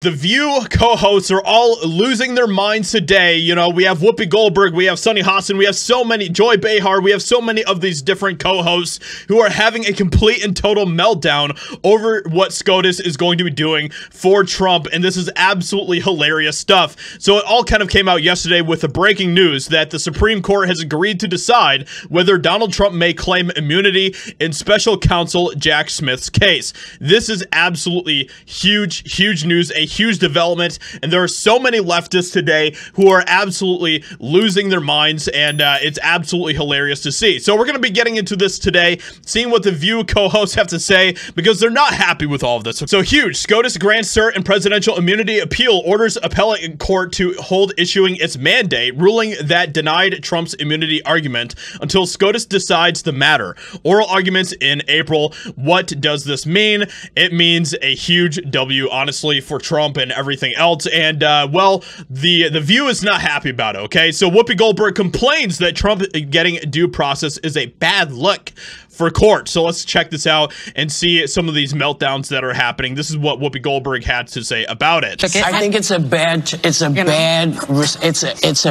The View co-hosts are all losing their minds today. You know, we have Whoopi Goldberg, we have Sunny Hostin, we have so many, Joy Behar, we have so many of these different co-hosts who are having a complete and total meltdown over what SCOTUS is going to be doing for Trump, and this is absolutely hilarious stuff. So it all kind of came out yesterday with the breaking news that the Supreme Court has agreed to decide whether Donald Trump may claim immunity in special counsel Jack Smith's case. This is absolutely huge news, a huge development, and there are so many leftists today who are absolutely losing their minds, and it's absolutely hilarious to see. So we're going to be getting into this today, seeing what the View co-hosts have to say, because they're not happy with all of this. So huge. SCOTUS grants cert and presidential immunity appeal, orders appellate court to hold issuing its mandate, ruling that denied Trump's immunity argument until SCOTUS decides the matter. Oral arguments in April. What does this mean? It means a huge W, honestly, for Trump and everything else, and well, the View is not happy about it, okay? So Whoopi Goldberg complains that Trump getting due process is a bad look for court. So let's check this out and see some of these meltdowns that are happening. This is what Whoopi Goldberg had to say about it. I think it's a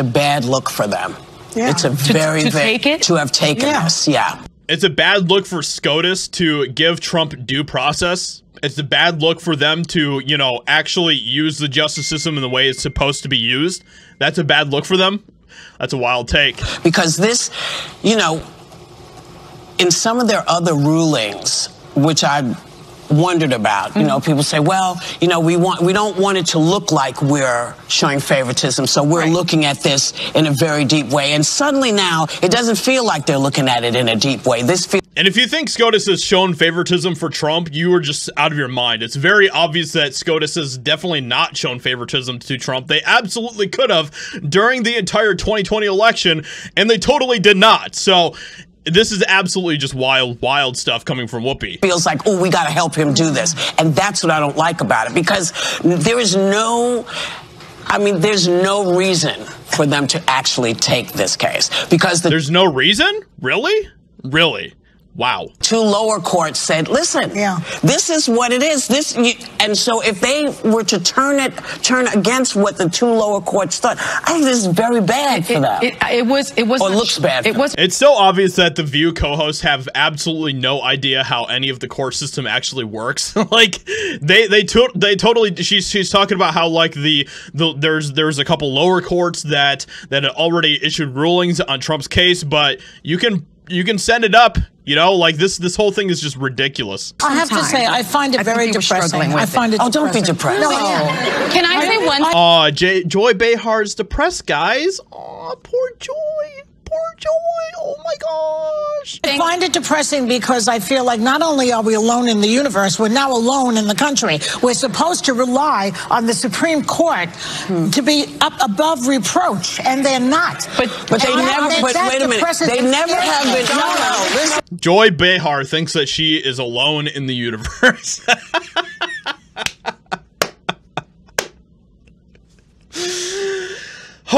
bad look for them. Yeah. It's a to have taken this. Yeah. It's a bad look for SCOTUS to give Trump due process. It's a bad look for them to, you know, actually use the justice system in the way it's supposed to be used. That's a bad look for them. That's a wild take. Because this, you know, in some of their other rulings, which I wondered about, you know, people say, well, you know, we don't want it to look like we're showing favoritism, so we're looking at this in a very deep way. And suddenly now, it doesn't feel like they're looking at it in a deep way. And if you think SCOTUS has shown favoritism for Trump, you are just out of your mind. It's very obvious that SCOTUS has definitely not shown favoritism to Trump. They absolutely could have during the entire 2020 election, and they totally did not. So this is absolutely just wild stuff coming from Whoopi. Feels like, oh, we got to help him do this. And that's what I don't like about it, because there is there's no reason for them to actually take this case. Because there's no reason? Really? Really? Wow. Two lower courts said, listen, this is what it is. And so if they were to turn against what the two lower courts thought, I think this is very bad for them. It looks bad. It's so obvious that the View co-hosts have absolutely no idea how any of the court system actually works. Like they totally. She's talking about how like there's a couple lower courts that had already issued rulings on Trump's case, but you can send it up. You know, like this whole thing is just ridiculous. I have to say, I find it very depressing. I find it. Oh, don't be depressed. No, Can I say one? Aw, Joy Behar's depressed, guys. Aw, poor Joy. Poor Joy. Oh my gosh. I find it depressing because I feel like not only are we alone in the universe, we're now alone in the country. We're supposed to rely on the Supreme Court to be up above reproach, and they're not. But they never. But wait a minute. They never have been. No. Joy Behar thinks that she is alone in the universe.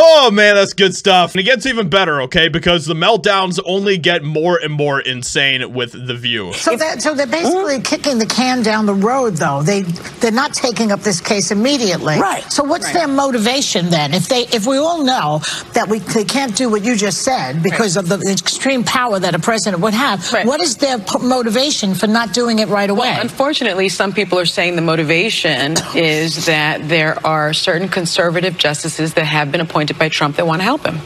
Oh man, that's good stuff. And it gets even better, okay? Because the meltdowns only get more and more insane with the View. So they're basically kicking the can down the road, though. They're not taking up this case immediately. Right. So what's their motivation then? If we all know that they can't do what you just said because of the extreme power that a president would have, what is their motivation for not doing it right away? Well, unfortunately, some people are saying the motivation is that there are certain conservative justices that have been appointed by Trump that want to help him.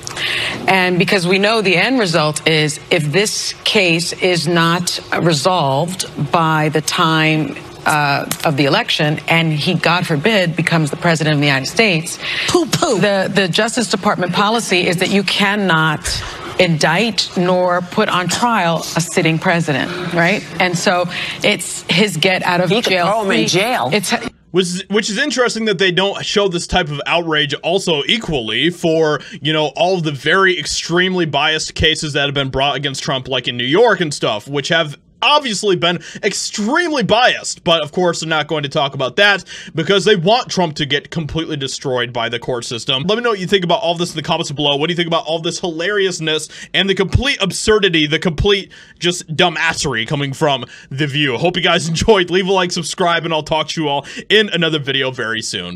And because we know the end result is if this case is not resolved by the time of the election, and he, God forbid, becomes the president of the United States, the Justice Department policy is that you cannot indict nor put on trial a sitting president, right? And so it's his get out of jail. He could throw him in jail. Which is interesting that they don't show this type of outrage also equally for, you know, all of the very extremely biased cases that have been brought against Trump, like in New York and stuff, which have obviously been extremely biased, but of course they're not going to talk about that because they want Trump to get completely destroyed by the court system. Let me know what you think about all this in the comments below. What do you think about all this hilariousness and the complete absurdity, the complete just dumbassery coming from The View? Hope you guys enjoyed. Leave a like, subscribe, and I'll talk to you all in another video very soon.